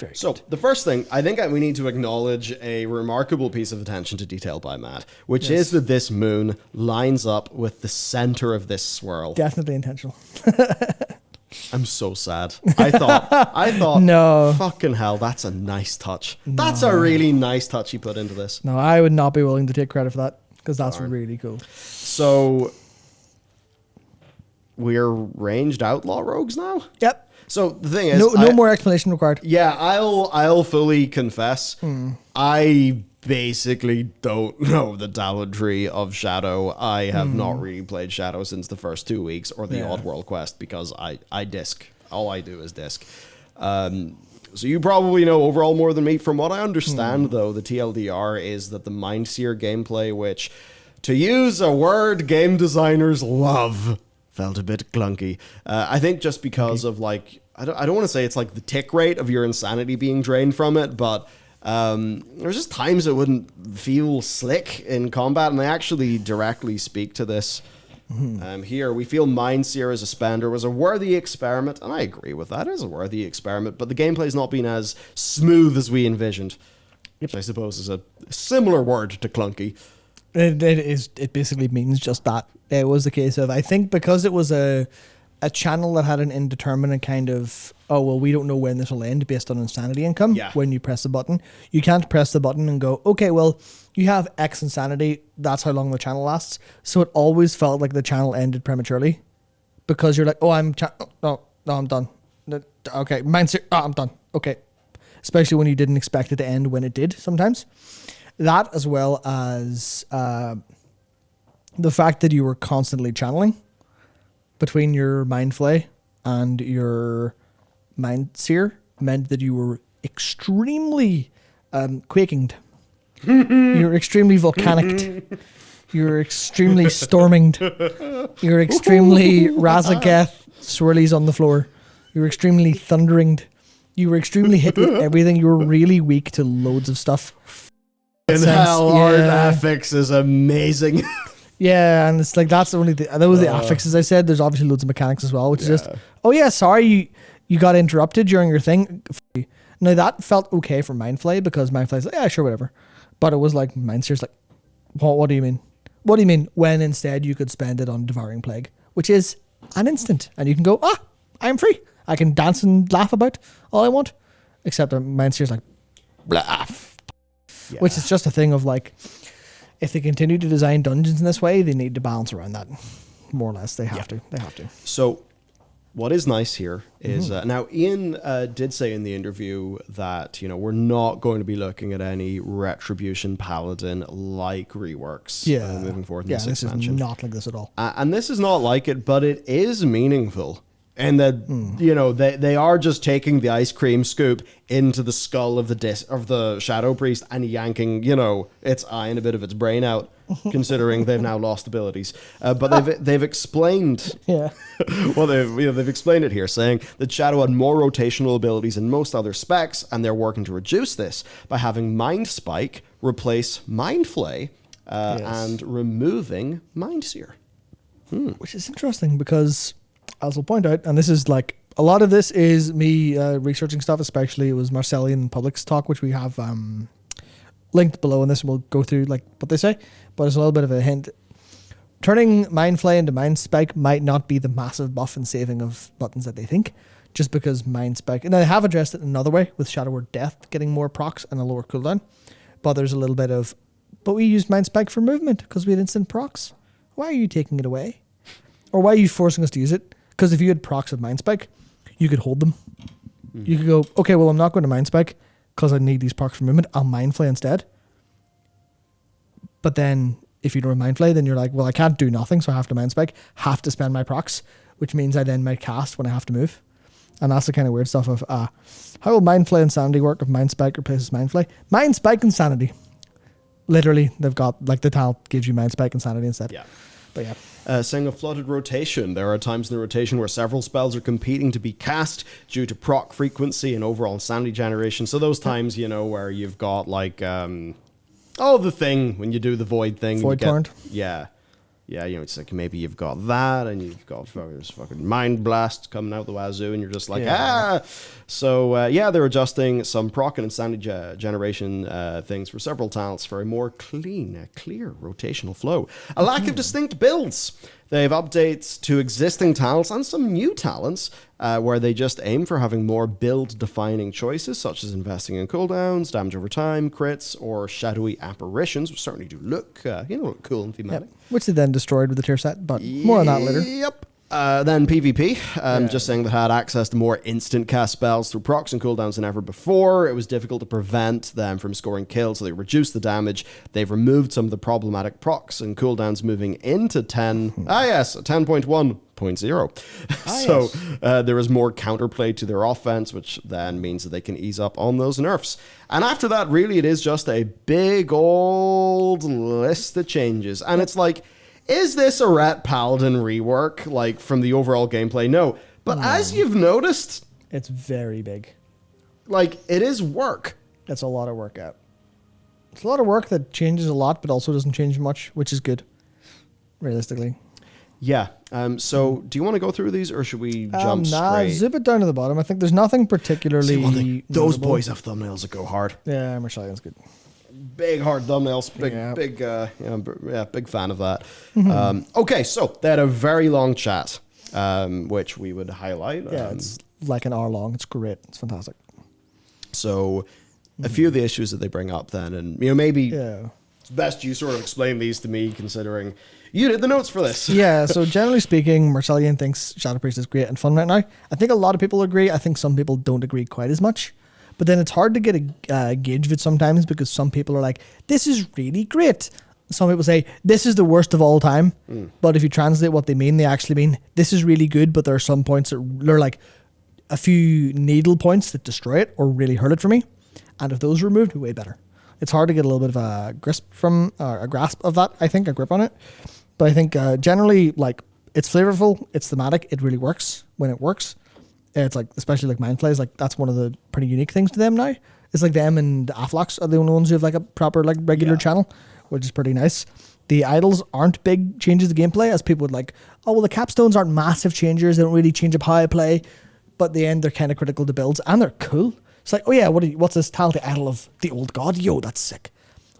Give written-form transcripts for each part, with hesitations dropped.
Very so good. the first thing, I think we need to acknowledge a remarkable piece of attention to detail by Matt, which is that this moon lines up with the center of this swirl. Definitely intentional. I'm so sad. I thought, No. fucking hell, that's a nice touch. That's a really nice touch he put into this. No, I would not be willing to take credit for that because that's really cool. So we're ranged outlaw rogues now? Yep. So the thing is, no more explanation required. Yeah, I'll fully confess. I basically don't know the talentry of Shadow. I have not really played Shadow since the first 2 weeks or the Oddworld quest because I disc. All I do is disc. So you probably know overall more than me. From what I understand, though, the TLDR is that the Mindseer gameplay, which, to use a word game designers love, felt a bit clunky. I think just because of like, I don't want to say it's like the tick rate of your insanity being drained from it, but there's just times it wouldn't feel slick in combat, and they actually directly speak to this. Here, we feel Mindseer as a spender was a worthy experiment, and I agree with that. It is a worthy experiment, but the gameplay's not been as smooth as we envisioned, which I suppose is a similar word to clunky. It basically means just that. It was the case of, I think because it was a channel that had an indeterminate kind of, oh, well, we don't know when this will end based on insanity income. Yeah. When you press the button, you can't press the button and go, okay, well, you have X insanity. That's how long the channel lasts. So it always felt like the channel ended prematurely because you're like, oh, I'm done. Okay. Mindset. Oh, I'm done. Okay. Especially when you didn't expect it to end when it did sometimes. That, as well as the fact that you were constantly channeling between your Mind Flay and your Mindseer, meant that you were extremely quakinged. You're extremely volcanic. You're extremely storminged. You're extremely Razageth swirlies on the floor. You're extremely thunderinged. You were extremely hit with everything. You were really weak to loads of stuff. And hell, our affix is amazing. Yeah, and it's like that's the only thing. Those are the affixes I said. There's obviously loads of mechanics as well, which is just, oh yeah, sorry you got interrupted during your thing. Now that felt okay for Mindflay because Mindflay's like, yeah, sure, whatever. But it was like Mindseer's like, what do you mean? What do you mean? When instead you could spend it on Devouring Plague, which is an instant, and you can go, I am free. I can dance and laugh about all I want, except that Mindseer's like, blah. Yeah. Which is just a thing of like, if they continue to design dungeons in this way, they need to balance around that. More or less, they have to. They have to. So, what is nice here is now Ian did say in the interview that we're not going to be looking at any Retribution paladin like Reworks moving forward in this expansion. This is not like this at all. And this is not like it, but it is meaningful. And that they are just taking the ice cream scoop into the skull of the Shadow Priest and yanking its eye and a bit of its brain out, considering they've now lost abilities. But they've explained well they've explained it here, saying that Shadow had more rotational abilities than most other specs, and they're working to reduce this by having Mind Spike replace Mind Flay and removing Mindseer. Which is interesting because, as I'll point out, and this is like, a lot of this is me researching stuff, especially it was Marcellian Public's talk, which we have linked below in this, and we'll go through like what they say, but it's a little bit of a hint. Turning Mind Flay into Mind Spike might not be the massive buff and saving of buttons that they think, just because Mind Spike, and they have addressed it another way with Shadow Word Death getting more procs and a lower cooldown, but there's a little bit of, but we used Mind Spike for movement because we had instant procs. Why are you taking it away? Or why are you forcing us to use it? Because if you had procs of Mind Spike, you could hold them. You could go, okay, well, I'm not going to Mind Spike because I need these procs for movement. I'll Mind Flay instead. But then if you don't Mind Flay, then you're like, well, I can't do nothing, so I have to Mind Spike, have to spend my procs, which means I then might cast when I have to move. And that's the kind of weird stuff of, how will Mind Flay Insanity work if Mind Spike replaces Mind Flay? Mind Spike Insanity. Literally, they've got, like, the talent gives you Mind Spike Insanity instead. Yeah. But yeah. Saying a flooded rotation. There are times in the rotation where several spells are competing to be cast due to proc frequency and overall insanity generation. So those times, where you've got like, the thing when you do the void thing. Void Torrent. Yeah. yeah, you know, it's like maybe you've got that, and you've got there's fucking mind blast coming out the wazoo, and you're just like, So they're adjusting some proc and insanity generation things for several talents for a more clear rotational flow. A lack of distinct builds. They have updates to existing talents and some new talents where they just aim for having more build-defining choices, such as investing in cooldowns, damage over time, crits, or shadowy apparitions, which certainly do look, look cool and thematic. Yep. Which they then destroyed with the tier set, but more on that later. Yep. Then PvP, just saying that had access to more instant cast spells through procs and cooldowns than ever before. It was difficult to prevent them from scoring kills, so they reduced the damage. They've removed some of the problematic procs and cooldowns, moving into 10.1.0. There is more counterplay to their offense, which then means that they can ease up on those nerfs. And after that, really, it is just a big old list of changes. And it's like, is this a Ret Paladin rework, like, from the overall gameplay? No. But as you've noticed... It's very big. Like, it is work. It's a lot of work out. It's a lot of work that changes a lot, but also doesn't change much, which is good, realistically. Yeah. So, do you want to go through these, or should we jump straight? Zip it down to the bottom. I think there's nothing particularly... Those boys have thumbnails that go hard. Yeah, Marcellian's good. Big hard thumbnails, big fan of that. Okay, so they had a very long chat, which we would highlight. It's like an hour long. It's great. It's fantastic. So, a few of the issues that they bring up then, and maybe it's best you sort of explain these to me, considering you did the notes for this. Yeah. So generally speaking, Marcellian thinks Shadow Priest is great and fun right now. I think a lot of people agree. I think some people don't agree quite as much. But then it's hard to get a gauge of it sometimes, because some people are like, this is really great. Some people say, this is the worst of all time. But if you translate what they mean, they actually mean, this is really good, but there are some points that are like a few needle points that destroy it or really hurt it for me. And if those are removed, way better. It's hard to get a little bit of a grasp of that, I think, a grip on it. But I think generally, like, it's flavorful, it's thematic, it really works when it works. It's like, especially like Mind Flays, like that's one of the pretty unique things to them now. It's like them and Aflox are the only ones who have like a proper like regular channel, which is pretty nice. The idols aren't big changes to gameplay, as people would like, oh, well, the capstones aren't massive changes. They don't really change up how I play. But at the end, they're kind of critical to builds, and they're cool. It's like, oh yeah, what's this talent? The idol of the old god? Yo, that's sick.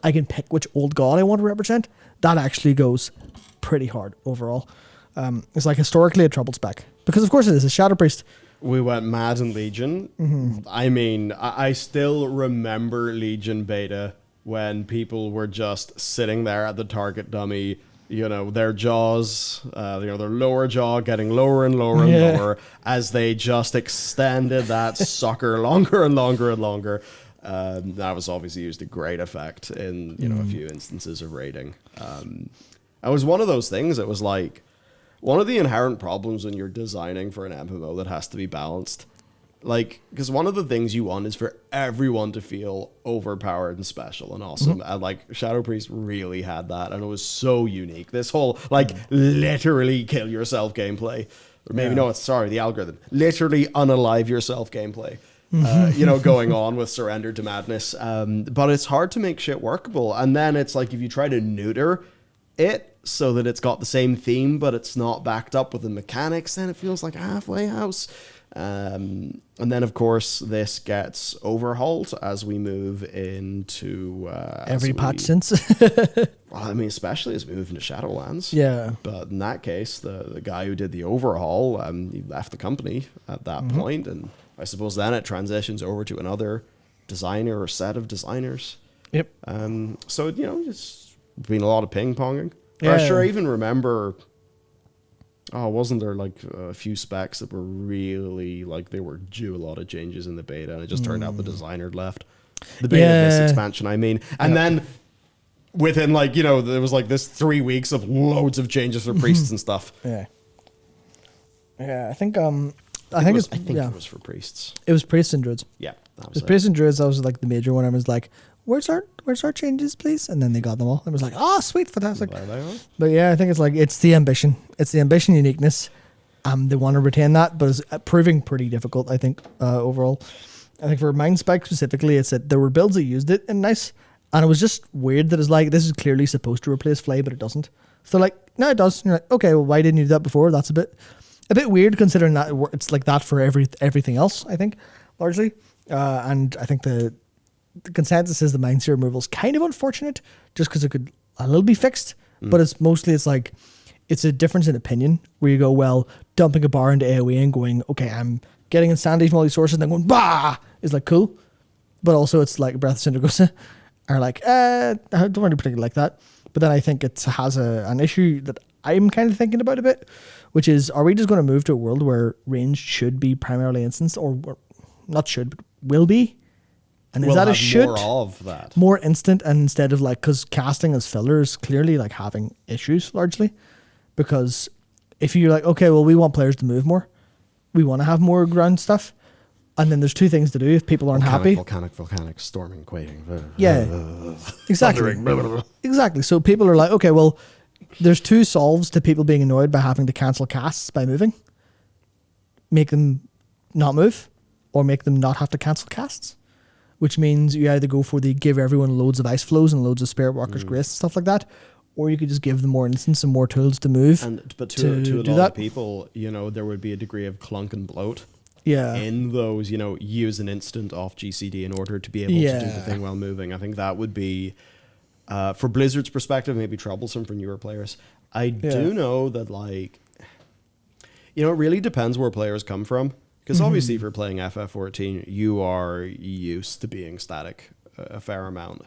I can pick which old god I want to represent. That actually goes pretty hard overall. It's like historically a troubled spec. Because of course it is. It's Shadow Priest. We went mad in Legion. I mean, I still remember Legion beta when people were just sitting there at the target dummy, their jaws, their lower jaw getting lower and lower and lower as they just extended that sucker longer and longer and longer. That was obviously used to great effect in, a few instances of raiding. It was one of those things. It was like, one of the inherent problems when you're designing for an MMO that has to be balanced, like, because one of the things you want is for everyone to feel overpowered and special and awesome. And like Shadow Priest really had that, and it was so unique. This whole like literally kill yourself gameplay, or maybe the algorithm, literally unalive yourself gameplay. Going on with Surrender to Madness. But it's hard to make shit workable. And then it's like, if you try to neuter it so that it's got the same theme, but it's not backed up with the mechanics, then it feels like a halfway house. And then, of course, this gets overhauled as we move into... every patch since. Well, I mean, especially as we move into Shadowlands. Yeah. But in that case, the guy who did the overhaul, he left the company at that point, and I suppose then it transitions over to another designer or set of designers. Yep. So, it's been a lot of ping-ponging. Yeah. I even remember... Oh, wasn't there like a few specs that were really like they were due a lot of changes in the beta, and it just turned out the designer had left. The beta of this expansion, I mean. And then within like, there was like this 3 weeks of loads of changes for priests and stuff. Yeah. Yeah, I think it was for priests. It was priests and druids. Yeah. It was priests and druids. That was like the major one. I was like, where's our changes, please? And then they got them all. It was like, oh, sweet, fantastic. But yeah, I think it's the ambition. It's the ambition, uniqueness. They want to retain that, but it's proving pretty difficult, I think, overall. I think for Mind Spike specifically, it's that there were builds that used it and nice. And it was just weird that it's like, this is clearly supposed to replace Flay, but it doesn't. So like, no, it does. And you're like, okay, well, why didn't you do that before? That's a bit weird considering that it's like that for everything else, I think, largely. And I think the consensus is the Mind Seer removal is kind of unfortunate just because it could a little be fixed, but it's mostly, it's like, it's a difference in opinion where you go, well, dumping a bar into AoE and going, okay, I'm getting insanity from all these sources and then going, bah, is like cool. But also it's like Breath of Syndragosa are like, I don't really particularly like that. But then I think it has an issue that I'm kind of thinking about a bit, which is, are we just going to move to a world where range should be primarily instanced, or not should, but will be? And is that a should? More of that. More instant, and instead of like, because casting as filler is clearly like having issues largely. Because if you're like, okay, well, we want players to move more, we want to have more ground stuff, and then there's two things to do if people aren't happy. Volcanic, storming, quaking. Yeah, exactly. Exactly. So people are like, okay, well, there's two solves to people being annoyed by having to cancel casts by moving. Make them not move, or make them not have to cancel casts, which means you either go for the give everyone loads of ice flows and loads of Spirit Walker's Grace and stuff like that, or you could just give them more instance and more tools to move. But to a lot of people, there would be a degree of clunk and bloat. Yeah. In those, use an instant off GCD in order to be able to do the thing while moving. I think that would be, for Blizzard's perspective, maybe troublesome for newer players. I do know that, like, it really depends where players come from. Because obviously, if you're playing FF14, you are used to being static a fair amount.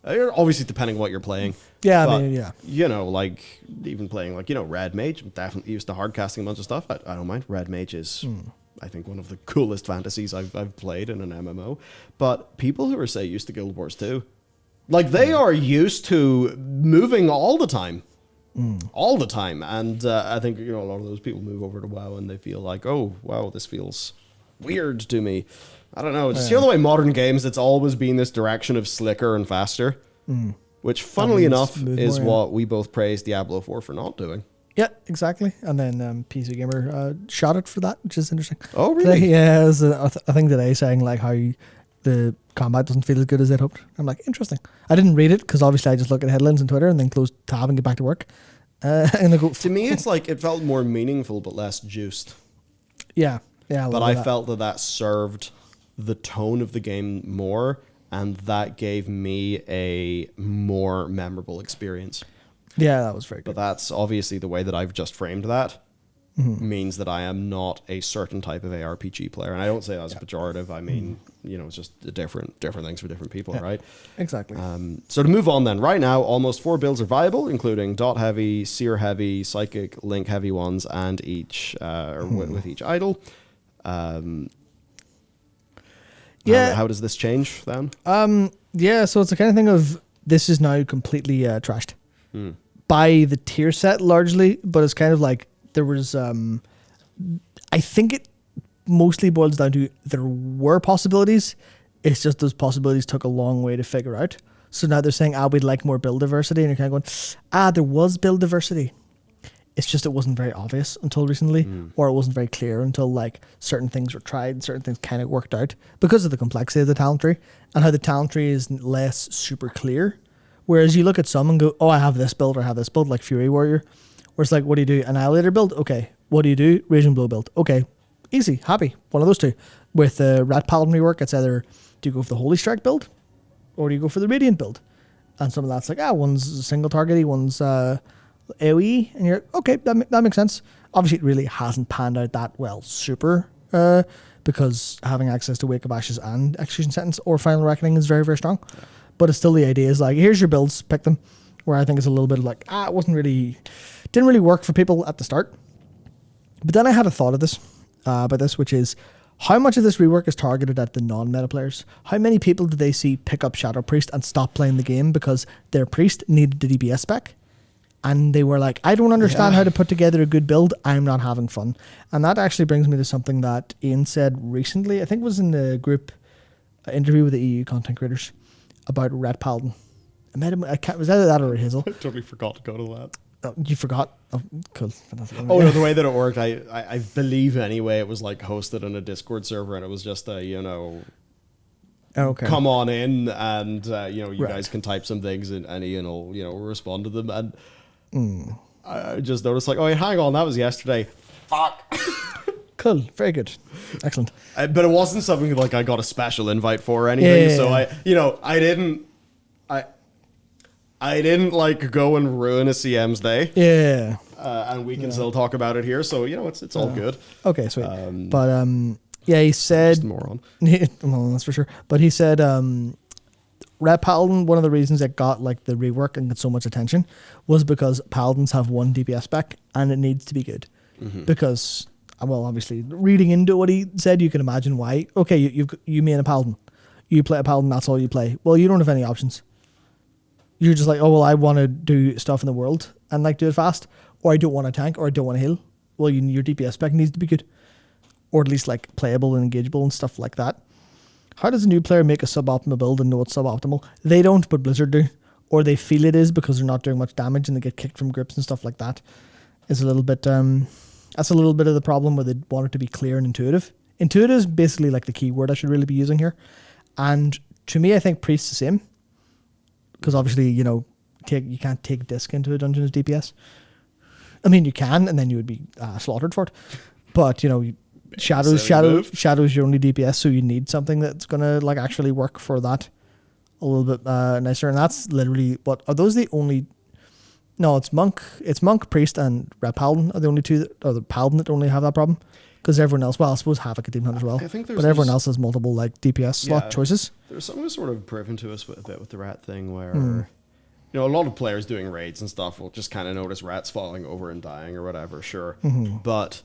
Obviously, depending on what you're playing. Yeah, but, I mean, yeah. Like, even playing, like, Red Mage, I'm definitely used to hard casting a bunch of stuff. I don't mind. Red Mage is, I think, one of the coolest fantasies I've played in an MMO. But people who are, say, used to Guild Wars 2, like, they are used to moving all the time. All the time. And I think, a lot of those people move over to WoW and they feel like, oh, wow, this feels weird to me. I don't know. Just the way modern games, it's always been this direction of slicker and faster, which, funnily enough, is what we both praised Diablo 4 for not doing. Yeah, exactly. And then PC Gamer shot it for that, which is interesting. Oh, really? Yeah, it was a thing today saying like how the combat doesn't feel as good as they'd hoped. I'm like, interesting. I didn't read it because obviously I just look at headlines on Twitter and then close tab and get back to work. And go, to me, it's like it felt more meaningful but less juiced. Yeah. But I felt that served the tone of the game more, and that gave me a more memorable experience. Yeah, that was very good. But that's obviously the way that I've just framed that means that I am not a certain type of ARPG player. And I don't say that as pejorative. I mean, it's just different things for different people, right? Exactly. So to move on then, right now, almost 4 builds are viable, including dot heavy, seer heavy, psychic, link heavy ones, and each with each idol. How does this change then? So it's the kind of thing of this is now completely trashed by the tier set largely, but it's kind of like there was I think it mostly boils down to there were possibilities. It's just those possibilities took a long way to figure out. So now they're saying, we'd like more build diversity, and you're kind of going, there was build diversity. It's just it wasn't very obvious until recently, or it wasn't very clear until like certain things were tried and certain things kind of worked out because of the complexity of the talent tree and how the talent tree is less super clear. Whereas you look at some and go, I have this build or I have this build, like Fury Warrior, where it's like, what do you do? Annihilator build? Okay. What do you do? Raging Blow build. Okay. Easy. Happy. One of those two. With Rat Paladin Rework, it's either do you go for the Holy Strike build or do you go for the Radiant build? And some of that's like, one's single targety, one's AoE, and you're like, okay, that makes sense. Obviously, it really hasn't panned out that well, super, because having access to Wake of Ashes and Execution Sentence or Final Reckoning is very, very strong. Yeah. But it's still the idea is like, here's your builds, pick them. Where I think it's a little bit of like, didn't really work for people at the start. But then I had a thought of this, about this, which is how much of this rework is targeted at the non-meta players? How many people did they see pick up Shadow Priest and stop playing the game because their priest needed the DPS spec? And they were like, I don't understand how to put together a good build. I'm not having fun. And that actually brings me to something that Ian said recently. I think it was in the group interview with the EU content creators about Red Paladin. I met him. Was either that or Hazel. I totally forgot to go to that. Oh, you forgot? Oh, cool. Fantastic. Oh, no, the way that it worked, I believe anyway, it was like hosted on a Discord server, and it was just okay. Come on in, and you guys can type some things, and Ian will respond to them. And I just noticed like, oh, wait, hang on, that was yesterday. Fuck. Cool. Very good. Excellent. But it wasn't something like I got a special invite for or anything. Yeah. So I didn't like go and ruin a CM's day. Yeah. And we can still talk about it here. So, it's all good. Okay, sweet. But yeah, he said... Just a moron. Well, that's for sure. But he said Red Paladin, one of the reasons it got like the rework and got so much attention was because Paladins have one DPS spec and it needs to be good. Because... Well, obviously, reading into what he said, you can imagine why. Okay, you main a Paladin. You play a Paladin, that's all you play. Well, you don't have any options. You're just like, oh, well, I want to do stuff in the world and like do it fast. Or I don't want to tank, or I don't want to heal. Well, your DPS spec needs to be good. Or at least like playable and engageable and stuff like that. How does a new player make a suboptimal build and know it's suboptimal? They don't, but Blizzard do. Or they feel it is because they're not doing much damage and they get kicked from grips and stuff like that. It's a little bit... That's a little bit of the problem where they want it to be clear and intuitive. Intuitive is basically like the key word I should really be using here. And to me, I think Priest's the same. Because obviously, you can't take disc into a dungeon as DPS. I mean, you can, and then you would be slaughtered for it. But, Shadow's your only DPS, so you need something that's going to like actually work for that a little bit nicer. And that's literally, are those the only... No, it's Monk, Priest, and Red Paladin are the only two, or the Paladin that only have that problem. Because everyone else, well, I suppose Havoc at Demon Hunter as well. I think but everyone else has multiple like DPS slot choices. There's something sort of proven to us a bit with the rat thing where, a lot of players doing raids and stuff will just kind of notice rats falling over and dying or whatever, sure. But,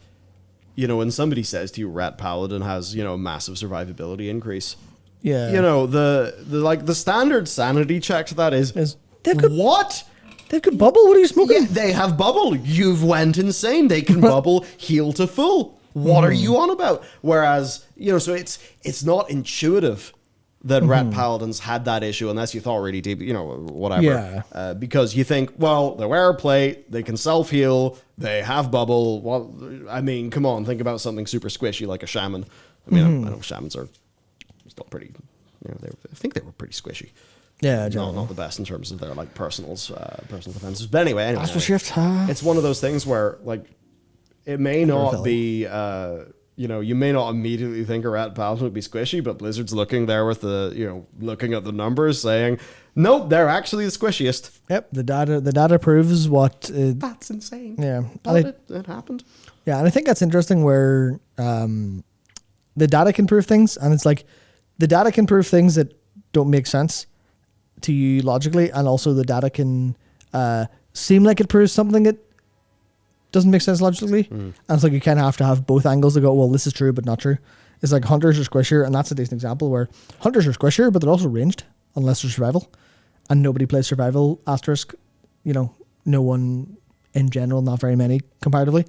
when somebody says to you Rat Paladin has, massive survivability increase. Yeah. The standard sanity check to that is what? They could bubble? What are you smoking? Yeah, they have bubble. You've went insane. They can bubble heal to full. What are you on about? Whereas, so it's not intuitive that Rat Paladins had that issue unless you thought really deep, whatever. Yeah. Because you think, well, they wear a plate, they can self-heal, they have bubble. Well, I mean, come on, think about something super squishy like a shaman. I mean, I know shamans are still pretty, I think they were pretty squishy. Yeah, not the best in terms of their like personal defenses. But anyway, Astral Shift. It's one of those things where like it may not be you may not immediately think a Rat Paladin would be squishy, but Blizzard's looking there with the looking at the numbers saying, nope, they're actually the squishiest. Yep, the data proves what that's insane. Yeah. But it happened. Yeah, and I think that's interesting where the data can prove things, and it's like the data can prove things that don't make sense to you logically, and also the data can seem like it proves something that doesn't make sense logically. And it's like you kind of have to have both angles to go, well, this is true but not true. It's like hunters are squishier, and that's a decent example where hunters are squishier, but they're also ranged unless they're survival, and nobody plays survival asterisk. No one in general, not very many comparatively.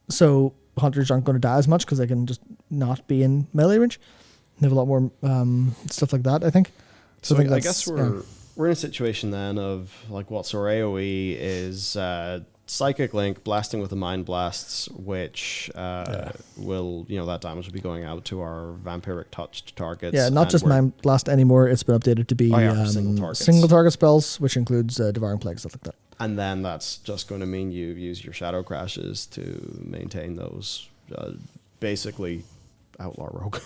So hunters aren't going to die as much because they can just not be in melee range. They have a lot more stuff like that, I think. So I guess we're in a situation then of like what's our AoE is Psychic Link blasting with the Mind Blasts, which will, that damage will be going out to our Vampiric touched targets. Yeah, not just Mind Blast anymore. It's been updated to be single target spells, which includes Devouring Plague, stuff like that. And then that's just going to mean you use your Shadow Crashes to maintain those, basically Outlaw Rogue.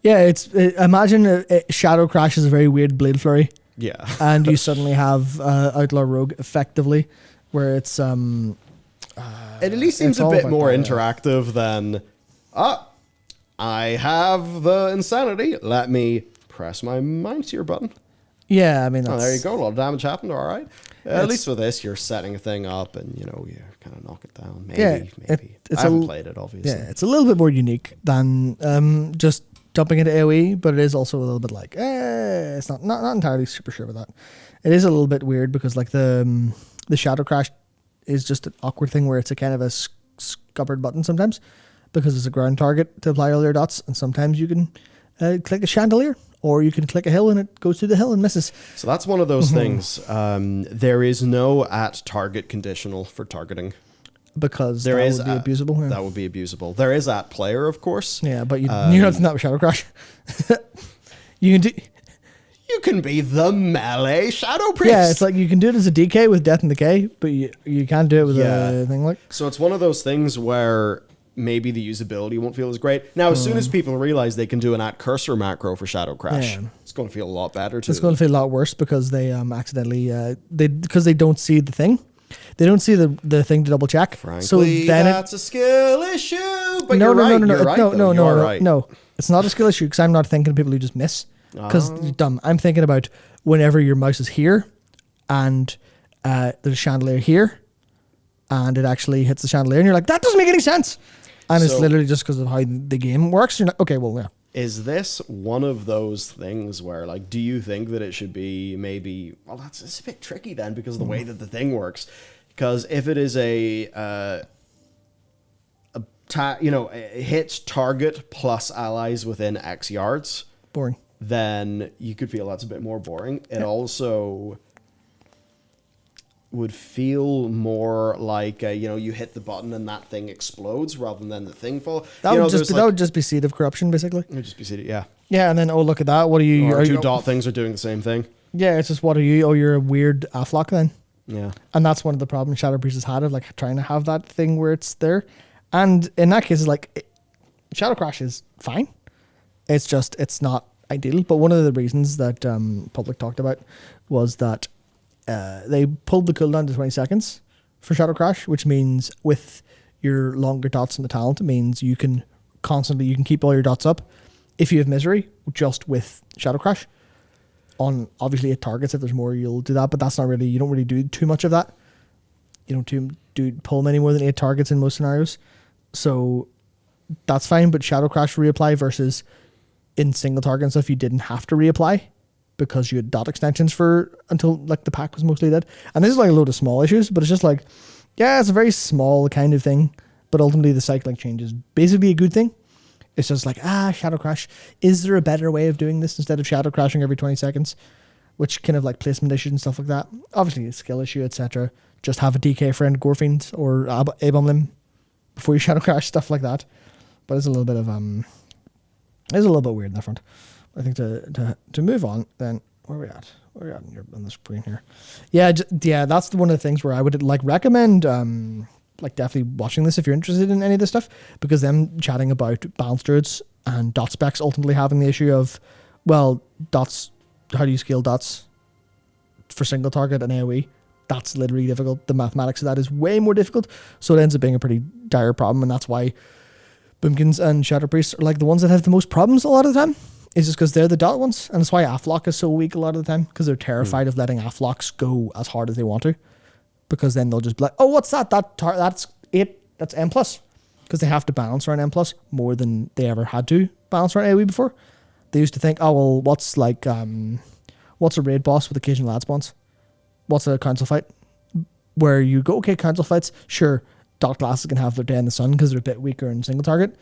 Yeah, imagine Shadow Crash is a very weird Blade Flurry. Yeah. And you suddenly have Outlaw Rogue effectively, where it's... it at least seems a bit more interactive than, I have the insanity. Let me press my Mind Seer button. Yeah, I mean, that's... Oh, there you go. A lot of damage happened. All right. At least with this, you're setting a thing up and, you kind of knock it down. Maybe. I haven't played it, obviously. Yeah, it's a little bit more unique than just jumping into AoE, but it is also a little bit like, it's not entirely super sure about that. It is a little bit weird because like the Shadow Crash is just an awkward thing where it's a kind of a scuppered button sometimes because it's a ground target to apply all your dots, and sometimes you can click a chandelier or you can click a hill and it goes through the hill and misses. So that's one of those things. There is no at target conditional for targeting. Because that would be abusable. Yeah. That would be abusable. There is at player, of course. Yeah, but you're not doing that with Shadow Crash. You you can be the melee Shadow Priest. Yeah, it's like you can do it as a DK with Death and Decay, but you can't do it with a thing like. So it's one of those things where maybe the usability won't feel as great. Now, as soon as people realize they can do an @cursor macro for Shadow Crash, it's going to feel a lot better too. It's going to feel a lot worse because they accidentally because they don't see the thing. They don't see the thing to double check. Frankly, so then that's a skill issue. But no, you're no, right. no, no, You're right, no, though. no, You no, are no, right. no. It's not a skill issue because I'm not thinking of people who just miss. Because dumb. I'm thinking about whenever your mouse is here, and there's a chandelier here, and it actually hits the chandelier, and you're like, that doesn't make any sense. And it's literally just because of how the game works. You're like, okay, well, yeah. Is this one of those things where, like, do you think that it should be maybe? Well, it's a bit tricky then because of the way that the thing works. Because if it is it hits target plus allies within X yards, Boring. then you could feel that's a bit more boring. It also would feel more like you hit the button and that thing explodes rather than the thing fall. That would just be Seed of Corruption, basically. It would just be seated, yeah. Yeah, and then look at that. What are you? Or two dot things are doing the same thing. Yeah, it's just what are you? Oh, you're a weird Afflock then. Yeah. And that's one of the problems Shadow Priest has had of like trying to have that thing where it's there. And in that case, it's like Shadow Crash is fine. It's just it's not ideal. But one of the reasons that Public talked about was that they pulled the cooldown to 20 seconds for Shadow Crash, which means with your longer dots in the talent, it means you can keep all your dots up if you have Misery just with Shadow Crash. On obviously it targets, if there's more you'll do that, but that's not really, you don't really do too much of that. You don't pull many more than 8 targets in most scenarios. So that's fine, but Shadow Crash reapply versus in single target and stuff you didn't have to reapply because you had dot extensions for until like the pack was mostly dead. And this is like a load of small issues, but it's just like, yeah, it's a very small kind of thing, but ultimately the cycling change is basically a good thing. It's just like, Shadow Crash. Is there a better way of doing this instead of Shadow Crashing every 20 seconds? Which kind of like placement issues and stuff like that. Obviously, a skill issue, etc. Just have a DK friend, Gorfiend, or Abom Lim before you Shadow Crash, stuff like that. But it's a little bit of it's a little bit weird in that front. I think to move on, then where are we at? Where are we at on the screen here? Yeah, that's one of the things where I would like recommend like definitely watching this if you're interested in any of this stuff, because them chatting about balance druids and dot specs ultimately having the issue of, well, dots, how do you scale dots for single target and AoE? That's literally difficult. The mathematics of that is way more difficult. So it ends up being a pretty dire problem, and that's why Boomkins and Shadow Priests are like the ones that have the most problems a lot of the time. It's just because they're the dot ones, and that's why Afflock is so weak a lot of the time, because they're terrified of letting Afflocks go as hard as they want to. Because then they'll just be like, oh, what's that? That's 8. That's M+. Because they have to balance around M+ more than they ever had to balance around AoE before. They used to think, oh, well, what's a raid boss with occasional ad spawns? What's a council fight? Where you go, okay, council fights, sure, dot classes can have their day in the sun because they're a bit weaker in single target.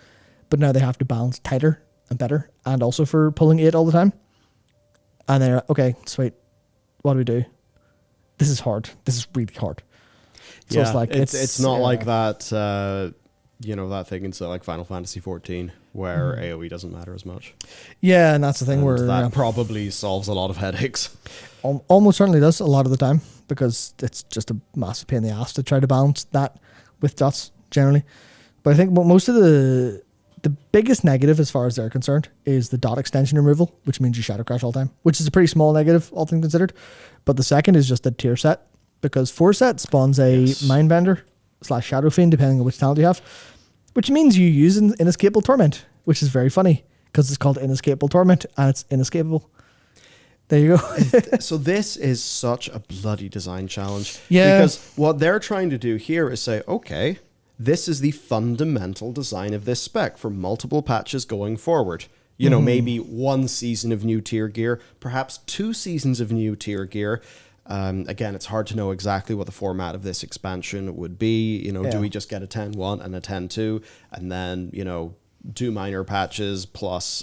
But now they have to balance tighter and better, and also for pulling 8 all the time. And they're okay, sweet. What do we do? This is hard. This is really hard. So yeah, it's like it's not like that. That thing in like Final Fantasy 14 where AoE doesn't matter as much. Yeah, and that's the thing and where that probably solves a lot of headaches. Almost certainly does a lot of the time, because it's just a massive pain in the ass to try to balance that with dots generally. But I think most of the biggest negative as far as they're concerned is the dot extension removal, which means you Shadow Crash all the time, which is a pretty small negative, all things considered. But the second is just the tier set, because 4 set spawns a Mindbender / Shadow Fiend, depending on which talent you have, which means you use an Inescapable Torment, which is very funny, because it's called Inescapable Torment, and it's inescapable. There you go. So this is such a bloody design challenge. Yeah. Because what they're trying to do here is say, okay, this is the fundamental design of this spec for multiple patches going forward. Maybe 1 season of new tier gear, perhaps 2 seasons of new tier gear. Again, it's hard to know exactly what the format of this expansion would be. Do we just get a 10.1 and a 10.2 and then, 2 minor patches plus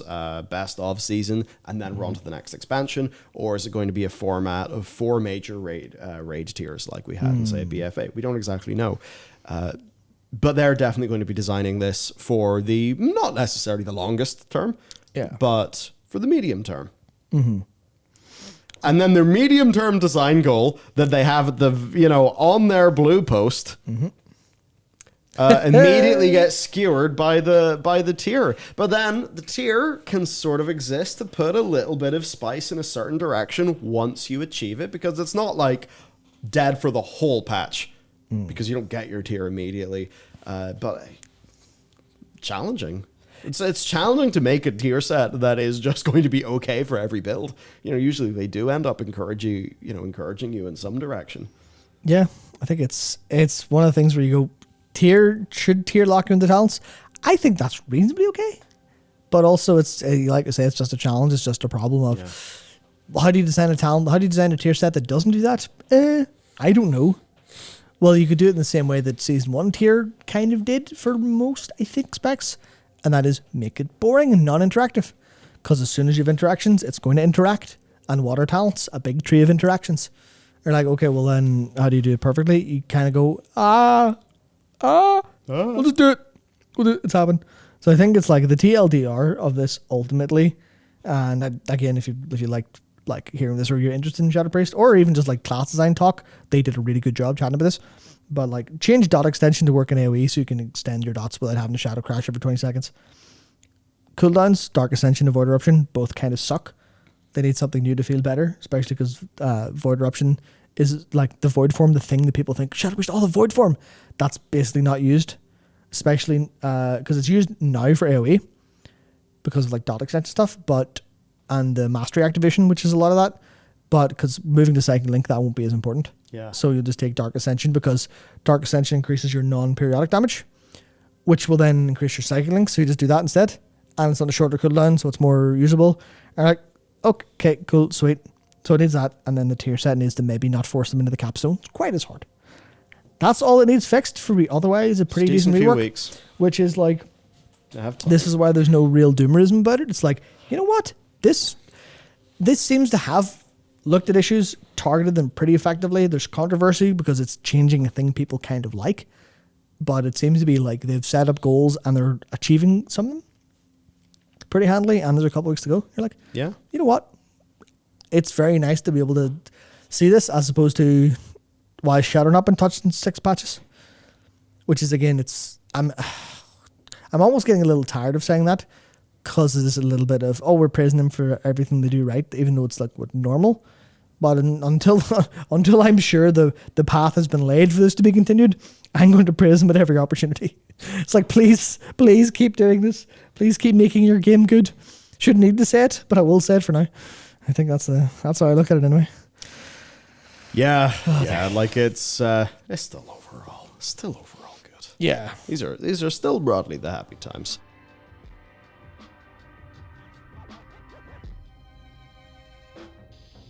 best of season and then run to the next expansion? Or is it going to be a format of 4 major raid tiers like we had in, say, BFA? We don't exactly know. But they're definitely going to be designing this for the, not necessarily the longest term, but for the medium term. Mm-hmm. And then their medium-term design goal that they have at the, on their blue post immediately gets skewered by the tier. But then the tier can sort of exist to put a little bit of spice in a certain direction once you achieve it, because it's not like dead for the whole patch, because you don't get your tier immediately. But challenging. It's challenging to make a tier set that is just going to be okay for every build. Usually they do end up encouraging you in some direction. Yeah, I think it's one of the things where you go, should tier lock you into talents? I think that's reasonably okay. But also it's, like I say, it's just a challenge. It's just a problem of how do you design a talent? How do you design a tier set that doesn't do that? I don't know. Well, you could do it in the same way that Season 1 tier kind of did for most, I think, specs. And that is make it boring and non-interactive. Because as soon as you have interactions, it's going to interact. And what are talents? A big tree of interactions. You're like, okay, well then, how do you do it perfectly? You kind of go, we'll just do it. It's happened. So I think it's like the TLDR of this ultimately. And again, if you like hearing this, or you're interested in Shadow Priest, or even just like class design talk, they did a really good job chatting about this. But like change dot extension to work in AoE so you can extend your dots without having to shadow crash every 20 seconds. Cooldowns, Dark Ascension and Void Eruption both kind of suck. They need something new to feel better, especially because Void Eruption is like the Void form, the thing that people think, Shadow Priest, the Void form. That's basically not used, especially because it's used now for AoE because of like dot extension stuff, and the Mastery activation, which is a lot of that. But because moving to Psychic Link, that won't be as important. Yeah. So you'll just take Dark Ascension, because Dark Ascension increases your non-periodic damage, which will then increase your Psychic Link. So you just do that instead. And it's on a shorter cooldown, so it's more usable. And like, okay, cool, sweet. So it needs that. And then the tier set needs to maybe not force them into the capstone. It's quite as hard. That's all it needs fixed for otherwise a pretty decent rework. Weeks. Which is like, this is why there's no real doomerism about it. It's like, you know what? This seems to have looked at issues, targeted them pretty effectively. There's controversy because it's changing a thing people kind of like, but it seems to be like they've set up goals and they're achieving some of them pretty handily, and there's a couple weeks to go. You're like, yeah, you know what? It's very nice to be able to see this, as opposed to why Shadow not been touched in 6 patches, which is, again, I'm almost getting a little tired of saying that, because there's a little bit of, we're praising them for everything they do right, even though it's like what normal. But until I'm sure the path has been laid for this to be continued, I'm going to praise them at every opportunity. It's like, please keep doing this. Please keep making your game good. Shouldn't need to say it, but I will say it for now. I think that's how I look at it anyway. Yeah, like it's still overall good. Yeah, these are still broadly the happy times.